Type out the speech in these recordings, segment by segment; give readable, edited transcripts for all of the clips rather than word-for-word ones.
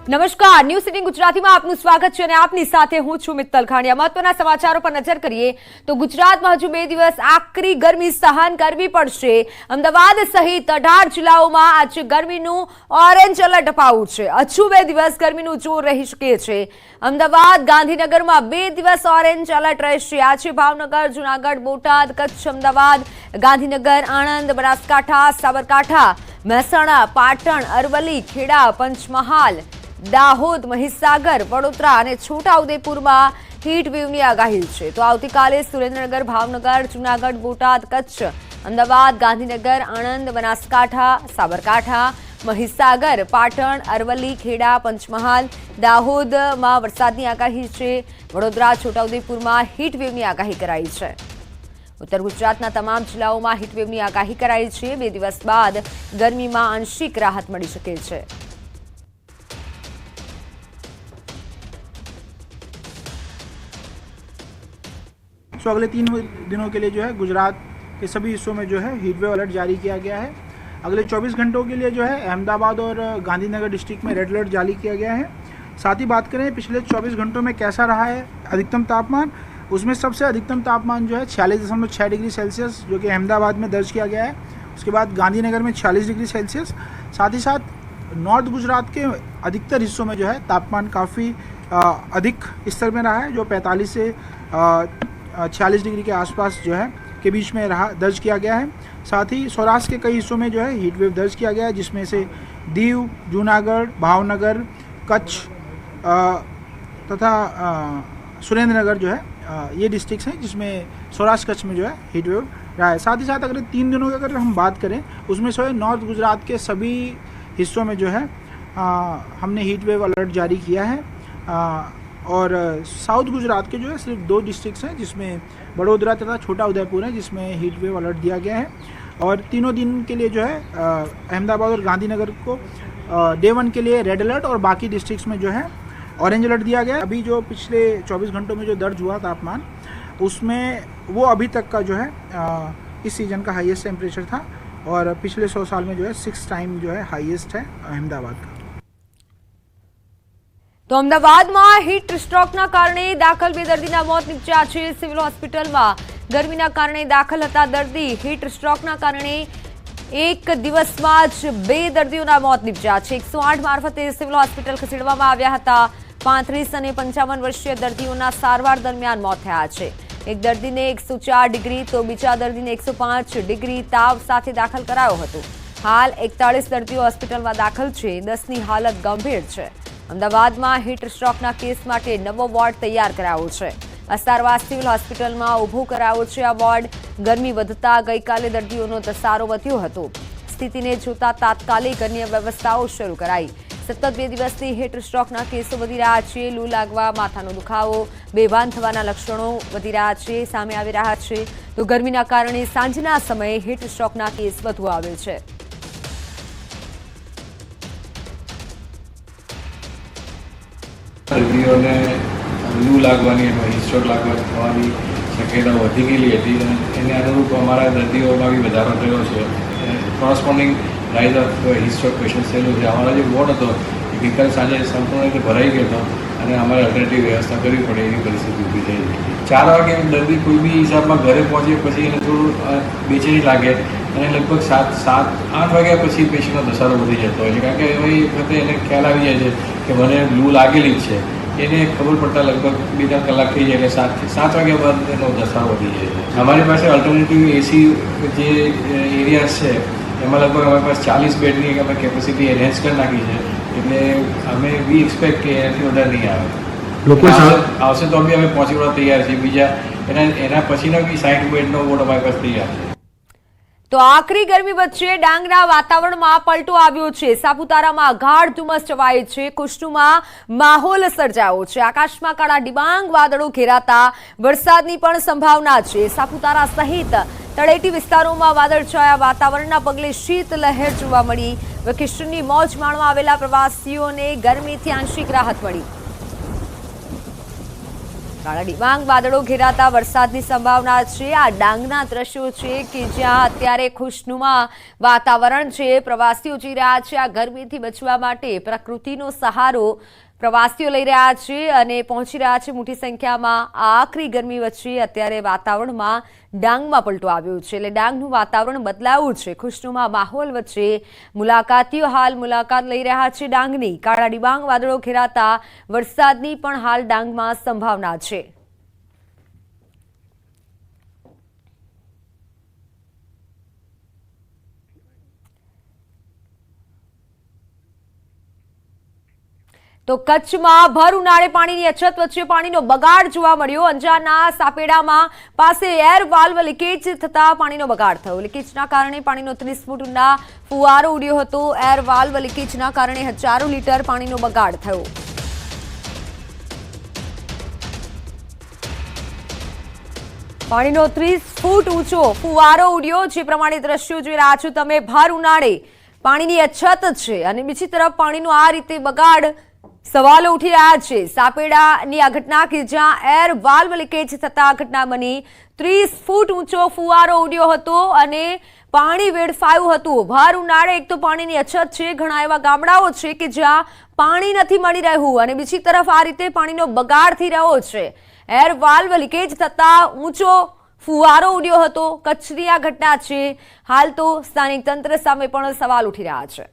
નમસ્કાર, news city ગુજરાતીમાં આપનું સ્વાગત છે અને આપની સાથે હું છું મિત્તલ ખાંડિયા। મહત્વના સમાચારો પર નજર કરીએ તો ગુજરાતમાં હજુ 2 દિવસ આકરી ગરમી સહન કરવી પડશે। અમદાવાદ સહિત 18 જિલ્લાઓમાં આજે ગરમીનું ઓરેન્જ એલર્ટ અપાયું છે। હજુ 2 દિવસ ગરમીનું જોર રહી શકે છે। અમદાવાદ, ગાંધીનગરમાં 2 દિવસ ઓરેન્જ એલર્ટ રહેશે। આજે ભાવનગર, જૂનાગઢ, બોટાદ, કચ્છ, અમદાવાદ, ગાંધીનગર, આણંદ, બનાસકાંઠા, સાબરકાંઠા, મહેસાણા, પાટણ, અરવલ્લી, ખેડા, પંચમહાલ, દાહોદ, મહીસાગર, વડોદરા અને છોટાઉદેપુરમાં હીટ વેવની આગાહી છે। તો આવતીકાલે સુરેન્દ્રનગર, ભાવનગર, જૂનાગઢ, બોટાદ, કચ્છ, અમદાવાદ, ગાંધીનગર, આણંદ, બનાસકાંઠા, સાબરકાંઠા, મહીસાગર, પાટણ, અરવલ્લી, ખેડા, પંચમહાલ, દાહોદમાં વરસાદની આગાહી છે। વડોદરા, છોટાઉદેપુરમાં હીટ વેવની આગાહી કરાઈ છે। ઉત્તર ગુજરાતના તમામ જિલ્લાઓમાં હીટ વેવની આગાહી કરાઈ છે। 2 દિવસ બાદ ગરમીમાં આંશિક રાહત મળી શકે છે। तो अगले 3 दिनों के लिए जो है गुजरात के सभी हिस्सों में जो है हीट वेव अलर्ट जारी किया गया है। अगले 24 घंटों के लिए जो है अहमदाबाद और गांधीनगर डिस्ट्रिक्ट में रेड अलर्ट जारी किया गया है। साथ ही बात करें पिछले 24 घंटों में कैसा रहा है अधिकतम तापमान, उसमें सबसे अधिकतम तापमान जो है 46.6 डिग्री सेल्सियस जो कि अहमदाबाद में दर्ज किया गया है। उसके बाद गांधीनगर में 46 डिग्री सेल्सियस। साथ ही साथ नॉर्थ गुजरात के अधिकतर हिस्सों में जो है तापमान काफ़ी अधिक स्तर में रहा है, जो 45 से 46 डिग्री के आसपास जो है के बीच में रहा दर्ज किया गया है। साथ ही सौराष्ट्र के कई हिस्सों में जो है हीट वेव दर्ज किया गया है, जिसमें से दीव, जूनागढ़, भावनगर, कच्छ तथा सुरेंद्रनगर जो है ये डिस्ट्रिक्ट्स हैं जिसमें सौराष्ट्र कच्छ में जो है हीट वेव रहा है। साथ ही साथ अगर 3 दिनों की अगर हम बात करें उसमें से नॉर्थ गुजरात के सभी हिस्सों में जो है हमने हीट वेव अलर्ट जारी किया है। और साउथ गुजरात के जो है सिर्फ 2 डिस्ट्रिक्ट्स हैं जिसमें बड़ोदरा तथा छोटा उदयपुर है जिसमें हीट वेव अलर्ट दिया गया है। और तीनों दिन के लिए जो है अहमदाबाद और गांधीनगर को डे 1 के लिए रेड अलर्ट और बाकी डिस्ट्रिक्ट्स में जो है ऑरेंज अलर्ट दिया गया है। अभी जो पिछले 24 घंटों में जो दर्ज हुआ तापमान उसमें वो अभी तक का जो है इस सीज़न का हाईएस्ट टेम्परेचर था और पिछले 100 साल में जो है 6 टाइम जो है हाईएस्ट है अहमदाबाद का। तो અમદાવાદમાં હીટ સ્ટ્રોકના કારણે દાખલ 2 દર્દીના મોત નીપજ્યા છે। સિવિલ હોસ્પિટલમાં ગરમીના કારણે દાખલ હતા દર્દી। હીટ સ્ટ્રોકના કારણે એક દિવસમાં જ 2 દર્દીઓના મોત નીપજ્યા છે। 108 મારફતે સિવિલ હોસ્પિટલ ખસેડવામાં આવ્યા હતા। 35 અને 55 વર્ષીય દર્દીઓના સારવાર દરમિયાન મોત થયા છે। એક દર્દીને 104 ડિગ્રી તો બીજા દર્દીને 105 ડિગ્રી તાવ સાથે દાખલ કરાયો હતો। હાલ 41 દર્દીઓ હોસ્પિટલમાં દાખલ છે। 10ની હાલત ગંભીર છે। અમદાવાદમાં હીટ સ્ટ્રોકના કેસ માટે નવો વોર્ડ તૈયાર કરાયો છે। અસ્તારવાસ સિવિલ હોસ્પિટલમાં ઊભો કરાયો છે આ વોર્ડ। ગરમી વધતા ગઈકાલે દર્દીઓનો ધસારો વધ્યો હતો। સ્થિતિને જોતા તાત્કાલિક અન્ય વ્યવસ્થાઓ શરૂ કરાઈ। સતત 2 દિવસથી હીટ સ્ટ્રોકના કેસો વધી રહ્યા છે। લૂ લાગવા, માથાનો દુખાવો, બેભાન થવાના લક્ષણો વધી રહ્યા છે, સામે આવી રહ્યા છે। તો ગરમીના કારણે સાંજના સમયે હીટ સ્ટ્રોકના કેસ વધુ આવે છે। દર્દીઓને લૂ લાગવાની અથવા હીટસ્ટ્રોક થવાની શક્યતા વધી ગયેલી હતી અને એને અનુરૂપ અમારા દર્દીઓમાં બી વધારો થયો છે। કોરસ્પોન્ડિંગ રાઇઝ ઓફ હીટસ્ટ્રોક પેશન્ટ થયેલું છે। અમારો જે વોર્ડ હતો એ ગઈકાલે સાંજે સંપૂર્ણ રીતે ભરાઈ ગયો હતો અને અમારે અલ્ટરનેટિવ વ્યવસ્થા કરવી પડે એવી પરિસ્થિતિ ઊભી થઈ। 4 વાગે દર્દી કોઈ બી હિસાબમાં ઘરે પહોંચે પછી એને થોડું બેચેની લાગે અને લગભગ 7-8 વાગ્યા પછી પેશન્ટનો ધસારો વધી જતો હોય છે, કારણ કે એવી વખતે એને ખ્યાલ આવી જાય છે કે મને લૂ લાગેલી જ છે। એને ખબર પડતા લગભગ 2-3 કલાક થઈ જાય એટલે 7 વાગ્યા બાદ એનો ધસારો વધી જાય છે। અમારી પાસે અલ્ટરનેટિવ એસી જે એરિયાઝ છે એમાં લગભગ અમારી પાસે 40 બેડની અમે કેપેસિટી એનહેન્સ કરી નાખી છે, એટલે અમે વી એક્સપેક્ટ કે એનાથી વધારે નહીં આવે। લોકો આવશે તો બી અમે પહોંચી વળવા તૈયાર છીએ। બીજા એના પછીનો બી 60 બેડનો વોર્ડ અમારી પાસે તૈયાર છે। તો આકરી ગરમી વચ્ચે ડાંગના વાતાવરણમાં પલટો આવ્યો છે। સાપુતારામાં ગાઢ ધુમ્મસ છવાય છે। ખુશ્નુમા માહોલ સર્જાયો છે। આકાશમાં કાળા ડિબાંગ વાદળો ઘેરાતા વરસાદની પણ સંભાવના છે। સાપુતારા સહિત તળેટી વિસ્તારોમાં વાદળછાયા વાતાવરણના પગલે શીત લહેર જોવા મળી। વેકેશનની મોજ માણવા આવેલા પ્રવાસીઓને ગરમીથી આંશિક રાહત મળી। કાળા ડિબાંગ વાદળો ઘેરાતા વરસાદની સંભાવના છે। આ ડાંગના દ્રશ્યો છે કે જ્યાં અત્યારે ખુશનુમા વાતાવરણ છે। પ્રવાસીઓ જઈ રહ્યા છે આ ગરમીથી બચવા માટે પ્રકૃતિનો સહારો પ્રવાસીઓ લઈ રહ્યા છે અને પહોંચી રહ્યા છે મોટી સંખ્યામાં। આ આકરી ગરમી વચ્ચે અત્યારે વાતાવરણમાં ડાંગમાં પલટો આવ્યો છે એટલે ડાંગનું વાતાવરણ બદલાયું છે। ખુશનુમા માહોલ વચ્ચે મુલાકાતીઓ હાલ મુલાકાત લઈ રહ્યા છે ડાંગની। કાળા ડિબાંગ વાદળો ઘેરાતા વરસાદની પણ હાલ ડાંગમાં સંભાવના છે। તો કચ્છમાં ભર ઉનાળે પાણીની અછત વચ્ચે પાણીનો બગાડ જોવા મળ્યો। અંજારના સાપેડામાં પાસે એર વાલ્વ લીકેજ થતા પાણીનો બગાડ થયો। લીકેજના કારણે પાણીનો 30 ફૂટ ઊંડા ફુવારો ઉડ્યો હતો। એર વાલ્વ લીકેજના કારણે હજારો લીટર પાણીનો બગાડ થયો। પાણીનો 30 ફૂટ ઊંચો ફુવારો ઉડ્યો। જે પ્રમાણે દ્રશ્યો જોઈ રહ્યા છો તમે, ભર ઉનાળે પાણીની અછત છે અને બીજી તરફ પાણીનો આ રીતે બગાડ સવાલો ઉઠી રહ્યા છે। સાપેડાની આ ઘટના કે જ્યાં એર વાલ્વ લીકેજ થતા આ ઘટના બની। 30 ફૂટ ઊંચો ફુવારો ઉડ્યો હતો અને પાણી વેડફાયું હતું। ભર ઉનાળે એક તો પાણીની અછત છે, ઘણા એવા ગામડાઓ છે કે જ્યાં પાણી નથી મળી રહ્યું અને બીજી તરફ આ રીતે પાણીનો બગાડ થઈ રહ્યો છે। એર વાલ્વ લીકેજ થતા ઊંચો ફુવારો ઉડ્યો હતો। કચ્છની આ ઘટના છે। હાલ તો સ્થાનિક તંત્ર સામે પણ સવાલ ઉઠી રહ્યા છે।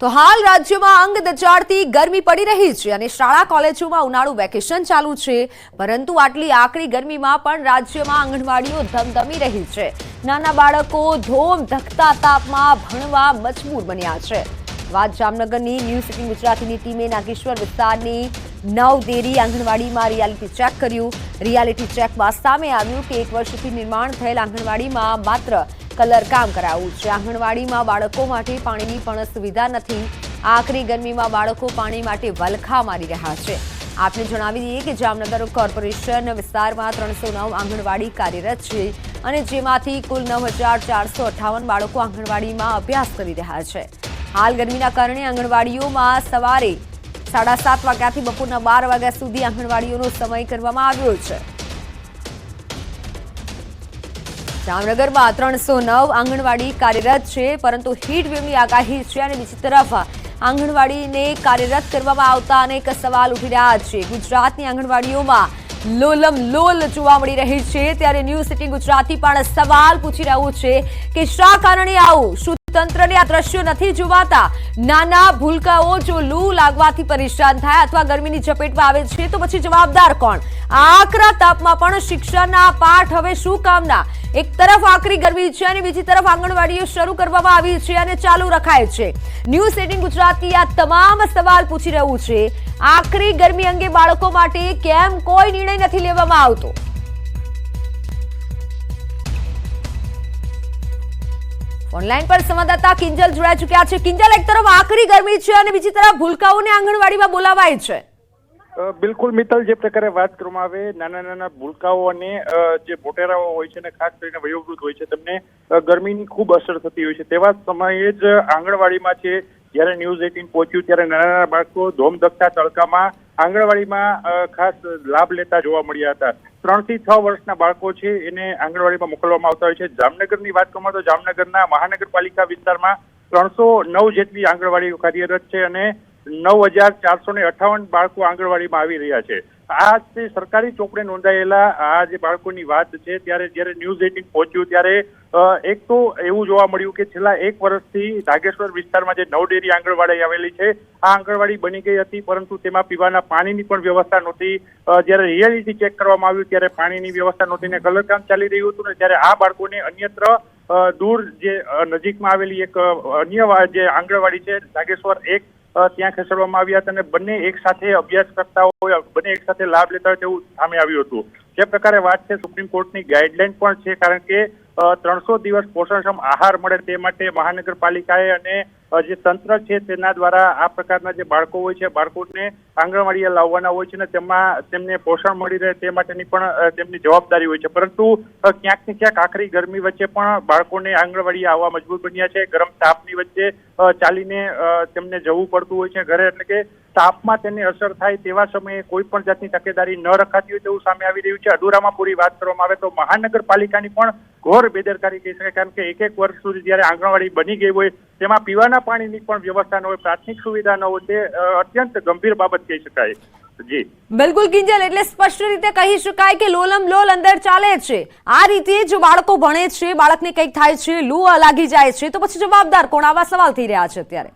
તો હાલ રાજ્યમાં અંગ દજાડતી ગરમી પડી રહી છે અને શાળા કોલેજોમાં ઉનાળુ વેકેશન ચાલુ છે, પરંતુ આટલી આકરી ગરમીમાં પણ રાજ્યમાં આંગણવાડીઓ ધમધમી રહી છે। નાના બાળકો ધોમ ધકતા તાપમાં ભણવા મજબૂર બન્યા છે। વાત જામનગરની ન્યૂઝ 18 ગુજરાતીની ટીમે નાગેશ્વર વિસ્તારની નવદેરી આંગણવાડીમાં રિયાલિટી ચેક કર્યું। રિયાલિટી ચેકમાં સામે આવ્યું કે 1 વર્ષથી નિર્માણ થયેલ આંગણવાડીમાં માત્ર કલર કામ કરાયું છે। આંગણવાડીમાં બાળકો માટે પાણીની પણ સુવિધા નથી। આકરી ગરમીમાં બાળકો પાણી માટે વલખા મારી રહ્યા છે। આપને જણાવી દઈએ કે જામનગર કોર્પોરેશન વિસ્તારમાં 309 આંગણવાડી કાર્યરત છે અને જેમાંથી કુલ 9458 બાળકો આંગણવાડીમાં અભ્યાસ કરી રહ્યા છે। હાલ ગરમીના કારણે આંગણવાડીઓમાં સવારે 7:30 વાગ્યાથી બપોરના 12 વાગ્યા સુધી આંગણવાડીઓનો સમય કરવામાં આવ્યો છે। જામનગરમાં 309 આંગણવાડી કાર્યરત છે, પરંતુ હીટ વેવની આગાહી છે અને બીજી તરફ આંગણવાડીને કાર્યરત કરવામાં આવતા અનેક સવાલ ઉઠી રહ્યા છે। ગુજરાતની આંગણવાડીઓમાં લોલમ લોલ જોવા મળી રહી છે, ત્યારે ન્યૂઝ 18 ગુજરાતી પણ સવાલ પૂછી રહ્યું છે કે શા કારણે આવું? શું તંત્રને આ દ્રશ્યો નથી જોવાતા? નાના ભૂલકાઓ જો લૂ લાગવાથી પરેશાન થાય અથવા ગરમીની ઝપેટમાં આવે છે તો પછી જવાબદાર કોણ? આકરા તાપમાં પણ શિક્ષણના પાઠ હવે શું કામના? એક તરફ આકરી ગરમી છે અને બીજી તરફ આંગણવાડીઓ શરૂ કરવામાં આવી છે અને ચાલુ રખાય છે। ન્યૂઝ 18 ગુજરાતી આ તમામ સવાલ પૂછી રહ્યું છે। આકરી ગરમી અંગે બાળકો માટે કેમ કોઈ નિર્ણય નથી લેવામાં આવતો? ઓનલાઈન પર સંવાદદાતા કિંજલ જોડાઈ ચૂક્યા છે। કિંજલ, એક તરફ આકરી ગરમી છે અને બીજી તરફ ભૂલકાઓને આંગણવાડીમાં બોલાવાય છે। બિલકુલ મિત્તલ, જે પ્રકારે વાત કરવામાં આવે, નાના ભૂલકાઓ અને જે મોટેરાઓ હોય છે ને ખાસ કરીને વયોવૃદ્ધ હોય છે, તેમને ગરમીની ખૂબ અસર થતી હોય છે। તેવા સમયે જ આંગણવાડીમાં છે જ્યારે ન્યૂઝ 18 પહોંચ્યું ત્યારે નાના બાળકો ધોમધકતા તડકામાં આંગણવાડીમાં ખાસ લાભ લેતા જોવા મળ્યા હતા। 3 થી 6 વર્ષના બાળકો છે એને આંગણવાડીમાં મોકલવામાં આવતા હોય છે। જામનગરની વાત કરવામાં તો જામનગરના મહાનગરપાલિકા વિસ્તારમાં 309 જેટલી આંગણવાડીઓ કાર્યરત છે અને 9458 બાળકો આંગણવાડીમાં આવી રહ્યા છે। આ જે સરકારી ચોપડે નોંધાયેલા આ જે બાળકોની વાત છે, ત્યારે જ્યારે ન્યૂઝ 18 પહોંચ્યું ત્યારે એક તો એવું જોવા મળ્યું કે છેલ્લા 1 વર્ષથી નાગેશ્વર વિસ્તારમાં જે નવડેરી આંગણવાડી આવેલી છે, આ આંગણવાડી બની ગઈ હતી, પરંતુ તેમાં પીવાના પાણીની પણ વ્યવસ્થા નહોતી। જ્યારે રિયાલિટી ચેક કરવામાં આવ્યું ત્યારે પાણીની વ્યવસ્થા નહોતી ને કલરકામ ચાલી રહ્યું હતું ને ત્યારે આ બાળકોને અન્યત્ર દૂર જે નજીકમાં આવેલી એક અન્ય જે આંગણવાડી છે નાગેશ્વર 1, ત્યાં ખસેડવામાં આવ્યા હતા અને બંને એક સાથે અભ્યાસ કરતા હોય, બંને એક સાથે લાભ લેતા હોય તેવું સામે આવ્યું હતું। જે પ્રકારે વાત છે, સુપ્રીમ કોર્ટની ગાઈડલાઈન પણ છે, કારણ કે 300 દિવસ પોષણક્ષમ આહાર મળે તે માટે મહાનગરપાલિકાએ અને જે તંત્ર છે તેના દ્વારા આ પ્રકારના જે બાળકો હોય છે બાળકોને આંગણવાડીએ લાવવાના હોય છે ને તેમને પોષણ મળી રહે તે માટેની પણ તેમની જવાબદારી હોય છે, પરંતુ ક્યાંક ને ક્યાંક આકરી ગરમી વચ્ચે પણ બાળકોને આંગણવાડીએ આવવા મજબૂર બન્યા છે. ગરમ તાપની વચ્ચે ચાલીને તેમને જવું પડતું હોય છે ઘરે, એટલે કે તાપમાં તેને અસર થાય તેવા સમયે કોઈ પણ જાતની તકેદારી ન રખાતી હોય તેવું સામે આવી રહ્યું છે. અડુરામાં પૂરી વાત કરવામાં આવે તો મહાનગરપાલિકાની પણ ઘોર બેદરકારી કહી શકાય, કારણ કે એક વર્ષ સુધી જયારે આંગણવાડી બની ગઈ હોય તેમાં પીવાના પાણીની પણ વ્યવસ્થા ન હોય, પ્રાથમિક સુવિધા ન હોય, તે અત્યંત ગંભીર બાબત કહી શકાય. જી બિલકુલ કિંજલ, એટલે સ્પષ્ટ રીતે કહી શકાય કે લોલમ લોલ અંદર ચાલે છે. આ રીતે જો બાળકો ભણે છે, બાળકને કંઈક થાય છે, લૂ લાગી જાય છે, તો પછી જવાબદાર કોણ? આવા સવાલ થઈ રહ્યા છે અત્યારે.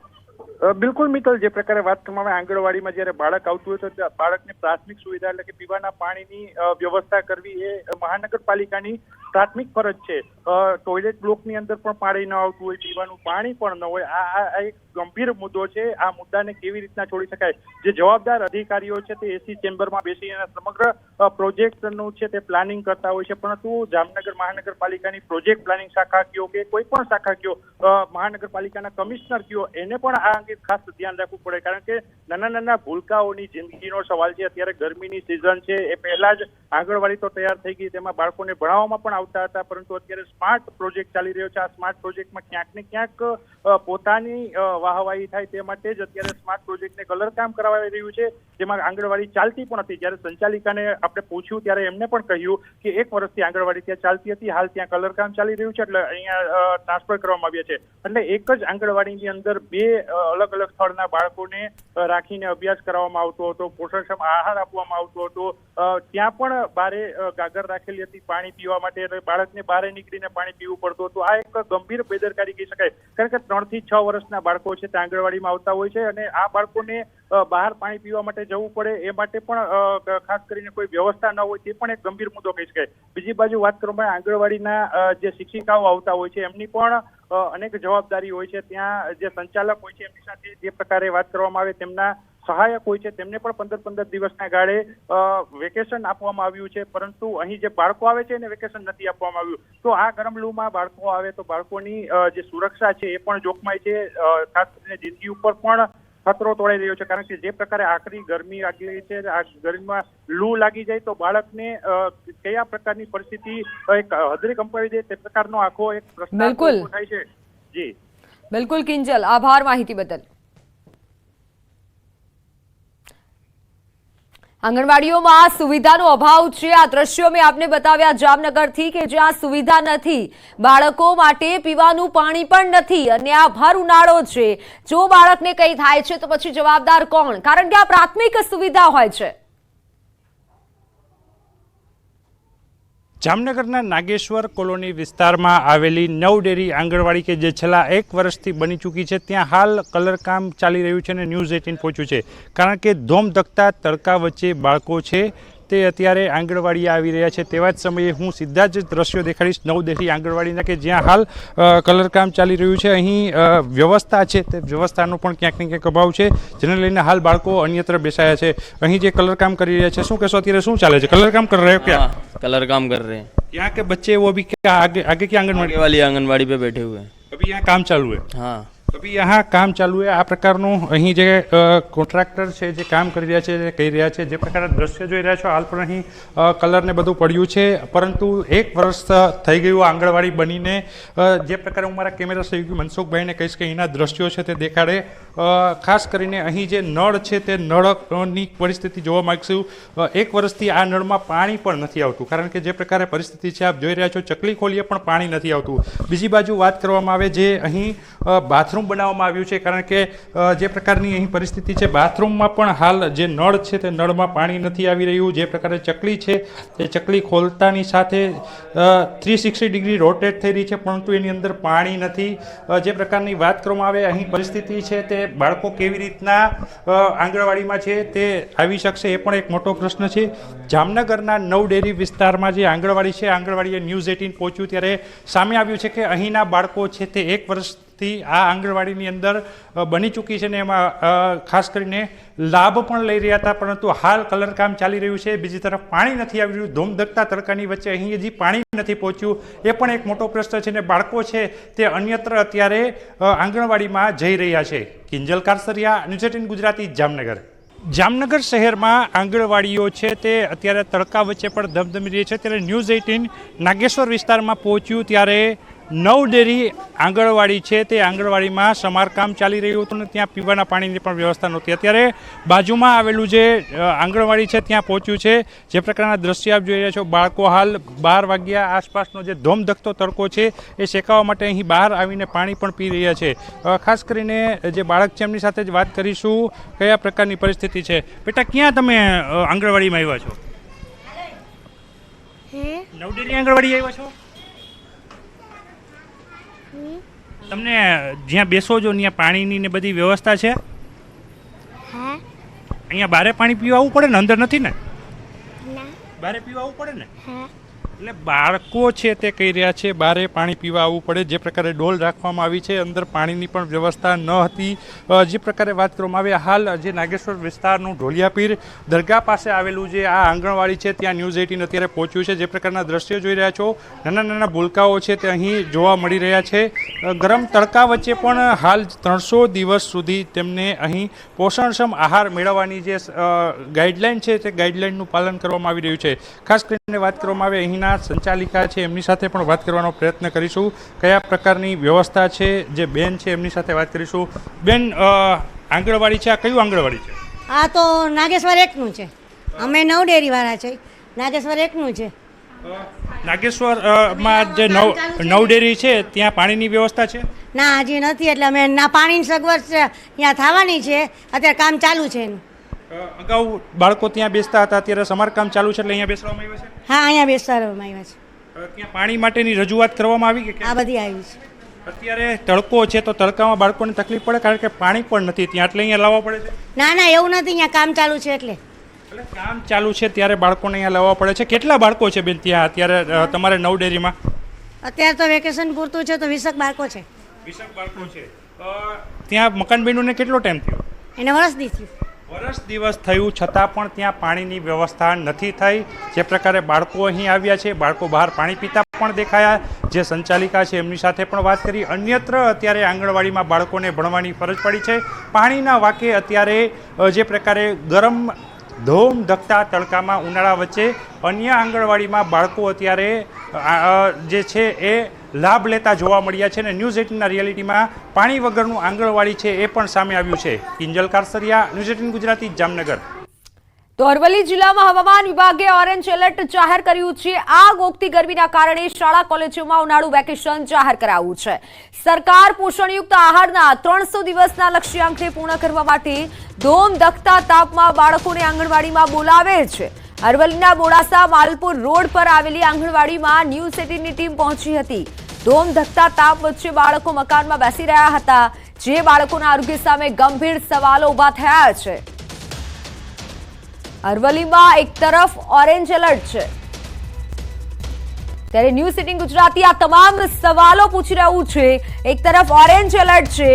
બિલકુલ મિત્તલ, જે પ્રકારે વાત કરવામાં આવે આંગણવાડીમાં જયારે બાળક આવતું હોય તો બાળકને પ્રાથમિક સુવિધા એટલે કે પીવાના પાણીની વ્યવસ્થા કરવી એ મહાનગરપાલિકાની પ્રાથમિક ફરજ છે. ટોયલેટ બ્લોકની અંદર પણ પાણી ન આવતું હોય, પીવાનું પાણી પણ ન હોય, આ એક ગંભીર મુદ્દો છે. આ મુદ્દાને કેવી રીતના છોડી શકાય? જે જવાબદાર અધિકારીઓ છે તે એસી ચેમ્બરમાં બેસીને સમગ્ર પ્રોજેક્ટનું છે તે પ્લાનિંગ કરતા હોય છે, પરંતુ જામનગર મહાનગરપાલિકાની પ્રોજેક્ટ પ્લાનિંગ શાખા કયો કે કોઈ પણ શાખા કયો, મહાનગરપાલિકાના કમિશનર કયો, એને પણ આ અંગે ખાસ ધ્યાન રાખવું પડે, કારણ કે નાના ભૂલકાઓની જિંદગીનો સવાલ છે. અત્યારે ગરમીની સિઝન છે, એ પહેલા જ આંગણવાડી તો તૈયાર થઈ ગઈ, તેમાં બાળકોને ભણાવવામાં પણ આવતા હતા, પરંતુ અત્યારે સ્માર્ટ પ્રોજેક્ટ ચાલી રહ્યો છે. આ સ્માર્ટ પ્રોજેક્ટમાં ક્યાંક ને ક્યાંક પોતાની વાહવાહી થાય તે માટે જ અત્યારે સ્માર્ટ પ્રોજેક્ટને કલર કામ કરાવી રહ્યું છે, જેમાં આંગણવાડી ચાલતી પણ હતી. જ્યારે સંચાલિકાને આપણે પૂછ્યું ત્યારે એમને પણ કહ્યું કે 1 વર્ષથી આંગણવાડી ત્યાં ચાલતી હતી, હાલ ત્યાં કલર કામ ચાલી રહ્યું છે, એટલે અહીંયા ટ્રાન્સફર કરવામાં આવ્યા છે. એટલે એક જ આંગણવાડીની અંદર 2 અલગ અલગ સ્થળના બાળકોને રાખીને અભ્યાસ કરવામાં આવતો હતો, પોષણક્ષમ આહાર આપવામાં આવતો હતો. ત્યાં પણ બારે ગાગર રાખેલી હતી પાણી પીવા માટે, એટલે બાળકને બારે નીકળીને પાણી પીવું પડતું હતું. આ એક ગંભીર બેદરકારી કહી શકાય, કારણ કે 3 થી 6 વર્ષના બાળકો છે તે આંગણવાડીમાં આવતા હોય છે, અને આ બાળકોને બહાર પાણી પીવા માટે જવું પડે એ માટે પણ ખાસ કરીને કોઈ વ્યવસ્થા ન હોય, તે પણ એક ગંભીર મુદ્દો કહી શકાય. બીજી બાજુ વાત કરવામાં આંગણવાડીના જે શિક્ષિકાઓ આવતા હોય છે એમની પણ અનેક જવાબદારી હોય છે. ત્યાં જે સંચાલક હોય છે એમની સાથે જે પ્રકારે વાત કરવામાં આવે તેમના સહાયક હોય છે, તેમને પણ 15 દિવસના ગાળે વેકેશન આપવામાં આવ્યું છે, પરંતુ અહીં જે બાળકો આવે છે એને વેકેશન નથી આપવામાં આવ્યું. તો આ ગરમ લૂમાં બાળકો આવે તો બાળકોની જે સુરક્ષા છે એ પણ જોખમાય છે, ખાસ કરીને જિંદગી ઉપર પણ ખતરો તોડાઈ રહ્યો છે, કારણ કે જે પ્રકારે આકરી ગરમી લાગી રહી છે, આ ગરમીમાં લૂ લાગી જાય તો બાળકને કયા પ્રકારની પરિસ્થિતિ એક હદરી કંપાવી દે તે પ્રકારનો આખો એક પ્રશ્ન થાય છે. જી બિલકુલ કિંજલ, આભાર માહિતી બદલ. આંગણવાડીઓમાં સુવિધાનો અભાવ છે. આ દ્રશ્યો મેં આપને બતાવ્યા જામનગરથી, કે જ્યાં સુવિધા નથી, બાળકો માટે પીવાનું પાણી પણ નથી, અને આ ભર ઉનાળો છે. જો બાળકને કંઈ થાય છે તો પછી જવાબદાર કોણ? કારણ કે આ પ્રાથમિક સુવિધા હોય છે. જામનગરના નાગેશ્વર કોલોની વિસ્તારમાં આવેલી નવડેરી આંગણવાડી કે જે છેલ્લા 1 વર્ષથી બની ચૂકી છે, ત્યાં હાલ કલરકામ ચાલી રહ્યું છે અને ન્યૂઝ 18 પહોંચ્યું છે, કારણ કે ધોમધકતા તડકા વચ્ચે બાળકો છે તે અત્યારે આંગણવાડીએ આવી રહ્યા છે. તેવા જ સમયે હું સીધા જ દ્રશ્યો દેખાડીશ નવડેરી આંગણવાડીના, કે જ્યાં હાલ કલરકામ ચાલી રહ્યું છે. અહીં વ્યવસ્થા છે તે વ્યવસ્થાનો પણ ક્યાંક ને ક્યાંક અભાવ છે, જેને લઈને હાલ બાળકો અન્યત્ર બેસાયા છે. અહીં જે કલરકામ કરી રહ્યા છે, શું કહેશો, અત્યારે શું ચાલે છે? કલરકામ कर रहे हो क्या? कलर काम कर रहे हैं. यहाँ के बच्चे वो अभी क्या आगे की आंगनवाड़ी वाली आंगनवाड़ी पे बैठे हुए हैं. अभी यहाँ काम चालू है? हाँ, अभी यहाँ काम चालू है. આ પ્રકારનું અહીં જે કોન્ટ્રાક્ટર છે જે કામ કરી રહ્યા છે, જે કહી રહ્યા છે, જે પ્રકારના દ્રશ્ય જોઈ રહ્યા છો, હાલ પણ અહીં કલરને બધું પડ્યું છે, પરંતુ 1 વર્ષ થઈ ગયું આંગણવાડી બનીને. જે પ્રકારે હું મારા કેમેરા સહયોગી મનસુખભાઈને કહીશ કે અહીંના દ્રશ્યો છે તે દેખાડે. ખાસ કરીને અહીં જે નળ છે તે નળની પરિસ્થિતિ જોવા માગીશું. 1 વર્ષથી આ નળમાં પાણી પણ નથી આવતું, કારણ કે જે પ્રકારે પરિસ્થિતિ છે આપ જોઈ રહ્યા છો, ચકલી ખોલીએ પણ પાણી નથી આવતું. બીજી બાજુ વાત કરવામાં આવે જે અહીં બાથરૂમ બનાવવામાં આવ્યું છે, કારણ કે જે પ્રકારની અહીં પરિસ્થિતિ છે, બાથરૂમમાં પણ હાલ જે નળ છે તે નળમાં પાણી નથી આવી રહ્યું. જે પ્રકારે ચકલી છે તે ચકલી ખોલતાની સાથે 360 ડિગ્રી રોટેટ થઈ રહી છે, પરંતુ એની અંદર પાણી નથી. જે પ્રકારની વાત કરવામાં આવે અહીં પરિસ્થિતિ છે તે બાળકો કેવી રીતના આંગણવાડીમાં છે તે આવી શકશે, એ પણ એક મોટો પ્રશ્ન છે. જામનગરના નવડેરી વિસ્તારમાં જે આંગણવાડી છે, આંગણવાડીએ ન્યૂઝ 18 પહોંચ્યું ત્યારે સામે આવ્યું છે કે અહીંના બાળકો છે તે 1 વર્ષ વર્ષથી આ આંગણવાડીની અંદર બની ચૂકી છે ને એમાં ખાસ કરીને લાભ પણ લઈ રહ્યા હતા, પરંતુ હાલ કલરકામ ચાલી રહ્યું છે. બીજી તરફ પાણી નથી આવી રહ્યું. ધોમધકતા તડકાની વચ્ચે અહીં હજી પાણી નથી પહોંચ્યું, એ પણ એક મોટો પ્રશ્ન છે. ને બાળકો છે તે અન્યત્ર અત્યારે આંગણવાડીમાં જઈ રહ્યા છે. કિંજલ કારસરિયા, ન્યૂઝ 18 ગુજરાતી, જામનગર. જામનગર શહેરમાં આંગણવાડીઓ છે તે અત્યારે તડકા વચ્ચે પણ ધમધમી રહી છે. ત્યારે ન્યૂઝ 18 નાગેશ્વર વિસ્તારમાં પહોંચ્યું ત્યારે નવડેરી આંગણવાડી છે તે આંગણવાડીમાં સમારકામ ચાલી રહ્યું હતું ને ત્યાં પીવાના પાણીની પણ વ્યવસ્થા નહોતી. અત્યારે બાજુમાં આવેલું જે આંગણવાડી છે ત્યાં પહોંચ્યું છે. જે પ્રકારના દ્રશ્ય આપ જોઈ રહ્યા છો, બાળકો હાલ 12 વાગ્યા આસપાસનો જે ધોમધકતો તડકો છે એ શેકાવવા માટે અહીં બહાર આવીને પાણી પણ પી રહ્યા છે. ખાસ કરીને જે બાળક છે એમની સાથે જ વાત કરીશું કયા પ્રકારની પરિસ્થિતિ છે. બેટા, ક્યાં તમે આંગણવાડીમાં આવ્યા છો? નવડેરી આંગણવાડી આવ્યા છો? તમને જ્યાં બેસો છો ત્યાં પાણીની ને બધી વ્યવસ્થા છે? અહીંયા બારે પાણી પીવા આવવું પડે ને? અંદર નથી ને? બારે પીવા આવવું પડે ને? એટલે બાળકો છે તે કહી રહ્યા છે બારે પાણી પીવા આવવું પડે. જે પ્રકારે ડોલ રાખવામાં આવી છે, અંદર પાણીની પણ વ્યવસ્થા ન હતી. જે પ્રકારે વાત કરવામાં આવે, હાલ જે નાગેશ્વર વિસ્તારનું ઢોલિયાપીર દરગાહ પાસે આવેલું જે આ આંગણવાડી છે ત્યાં ન્યૂઝ 18 અત્યારે પહોંચ્યું છે. જે પ્રકારના દ્રશ્યો જોઈ રહ્યા છો, નાના નાના ભૂલકાઓ છે તે અહીં જોવા મળી રહ્યા છે. ગરમ તડકા વચ્ચે પણ હાલ 300 દિવસ સુધી તેમને અહીં પોષણક્ષમ આહાર મેળવવાની જે ગાઈડલાઈન છે તે ગાઈડલાઈનનું પાલન કરવામાં આવી રહ્યું છે. ખાસ કરીને વાત કરવામાં આવે અહીંના સંચાલિકા છે એમની સાથે પણ વાત કરવાનો પ્રયત્ન કરીશું. કયા પ્રકારની વ્યવસ્થા છે, જે બેન છે એમની સાથે વાત કરીશું. બેન, આંગણવાડી છે, આ કયું આંગણવાડી છે? આ તો નાગેશ્વર એકનું છે. અમે નવડેરી વાળા છે. નાગેશ્વર એકનું છે. નાગેશ્વરમાં જે નવડેરી છે ત્યાં પાણીની વ્યવસ્થા છે? ના, હજી નથી. એટલે અમે ના પાણીની સગવડ છે ત્યાં થવાની છે. અત્યારે કામ ચાલુ છે એનું. અગાઉ બાળકો ત્યાં બેસતા હતા, અત્યારે સમારકામ ચાલુ છે એટલે અહીંયા બેસવામાં આવ્યા છે? હા, અહીંયા બેસાડવામાં આવ્યા છે. ત્યાં પાણી માટેની રજૂઆત કરવામાં આવી કે આ બધી આવી છે. અત્યારે તડકો છે તો તડકામાં બાળકોને તકલીફ પડે કારણ કે પાણી પણ નથી ત્યાં, એટલે અહીંયા લાવવા પડે છે? ના ના, એવું નથી. અહીંયા કામ ચાલુ છે એટલે કામ ચાલુ છે ત્યારે બાળકોને અહીંયા લાવવા પડે છે. કેટલા બાળકો છે બેન ત્યાં અત્યારે તમારે નવડેરીમાં? અત્યારે તો વેકેશન પૂરતું છે તો 20 બાળકો છે. 20 બાળકો છે. ત્યાં મકાન બન્યુંને કેટલો ટાઈમ થયો? એને વર્ષ દી થયું. વર્ષ દિવસ થયું છતાં પણ ત્યાં પાણીની વ્યવસ્થા નથી થઈ. જે પ્રકારે બાળકો અહીં આવ્યા છે, બાળકો બહાર પાણી પીતા પણ દેખાયા. જે સંચાલિકા છે એમની સાથે પણ વાત કરી. અન્યત્ર અત્યારે આંગણવાડીમાં બાળકોને ભણવાની ફરજ પડી છે. પાણીના વાકે અત્યારે જે પ્રકારે ગરમ ધોમધકતા તડકામાં ઉનાળા વચ્ચે અન્ય આંગણવાડીમાં બાળકો અત્યારે જે છે એ લાભ લેતા જોવા મળ્યા છે. અને ન્યૂઝ 18ના રિયાલિટીમાં પાણી વગરનું આંગણવાડી છે એ પણ સામે આવ્યું છે. કિંજલ કારસરિયા, ન્યૂઝ 18 ગુજરાતી, જામનગર. તો અરવલ્લી જિલ્લામાં હવામાન વિભાગે ઓરેન્જ એલર્ટ જાહેર કર્યું છે. આગ ઓગતી ગરમીના કારણે શાળા કોલેજોમાં ઉનાળુ વેકેશન જાહેર કરાયું છે. સરકાર પોષણયુક્ત આહારના 300 દિવસના લક્ષ્યાંકને પૂર્ણ કરવા માટે ધોમધકતા તાપમાં બાળકોને આંગણવાડીમાં બોલાવે છે. અરવલ્લીના બોડાસા માલપુર રોડ પર આવેલી આંગણવાડીમાં ન્યૂઝ 18ની ટીમ પહોંચી હતી. ધોમધકતા તાપ વચ્ચે બાળકો મકાનમાં બેસી રહ્યા હતા, જે બાળકોના આરોગ્ય સામે ગંભીર સવાલો ઉભા થયા છે. અરવલ્લીમાં એક તરફ ઓરેન્જ એલર્ટ છે ત્યારે ન્યૂઝ 18 ગુજરાતી આ તમામ સવાલો પૂછી રહ્યું છે. એક તરફ ઓરેન્જ એલર્ટ છે,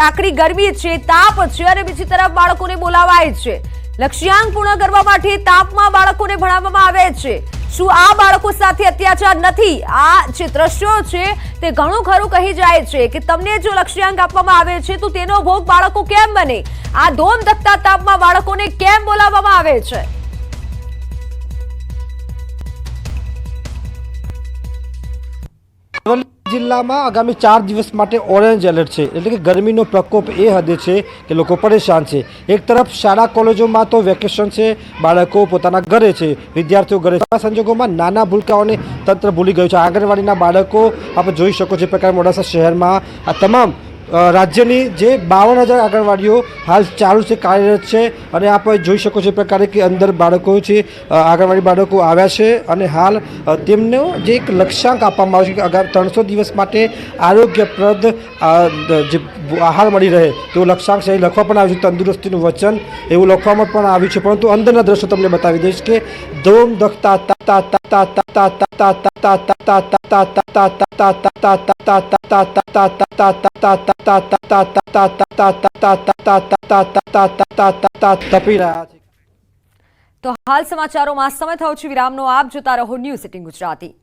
આકરી ગરમી છે, તાપ છે, અને બીજી તરફ બાળકોને બોલાવાય છે. લક્ષ્યાંક પૂર્ણ કરવા માટે તાપમાં બાળકોને ભણાવવામાં આવે છે. શું આ બાળકો સાથે અત્યાચાર નથી? આ જે દ્રશ્યો છે તે ઘણું ખરું કહી જાય છે કે તમને જો લક્ષ્યાંક આપવામાં આવે છે તો તેનો ભોગ બાળકો કેમ બને? આ ધોમધકતા તાપમાં બાળકોને કેમ બોલાવવામાં આવે છે? અરવલ્લી જિલ્લામાં આગામી 4 દિવસ માટે ઓરેન્જ એલર્ટ છે. એટલે કે ગરમીનો પ્રકોપ એ હદે છે કે લોકો પરેશાન છે. એક તરફ શાળા કોલેજોમાં તો વેકેશન છે, બાળકો પોતાના ઘરે છે, વિદ્યાર્થીઓ ઘરે છે. આ સંજોગોમાં નાના ભૂલકાઓને તંત્ર ભૂલી ગયું છે. આંગણવાડીના બાળકો આપણે જોઈ શકો છો. પ્રકાર મોડાસા શહેરમાં આ તમામ રાજ્યની જે 52,000 આંગણવાડીઓ હાલ ચાલુ છે, કાર્યરત છે. અને આપ જોઈ શકો છો પ્રકારે કે અંદર બાળકો છે, આંગણવાડી બાળકો આવ્યા છે અને હાલ તેમને જે એક લક્ષ્યાંક આપવામાં આવે છે કે આગામી 300 દિવસ માટે આરોગ્યપ્રદ જે આહાર મળી રહે તેવું લક્ષ્યાંક છે. લખવા પણ આવ્યું છે તંદુરસ્તીનું વચન, એવું લખવામાં પણ આવ્યું છે. પરંતુ અંદરના દ્રશ્યો તમને બતાવી દઈશ કે ધોમધકતા તપી રહ્યા છે. તો હાલ સમાચારોમાં સમય થયો છે વિરામનો. આપ જોતા રહો ન્યૂઝ 18 ગુજરાતી.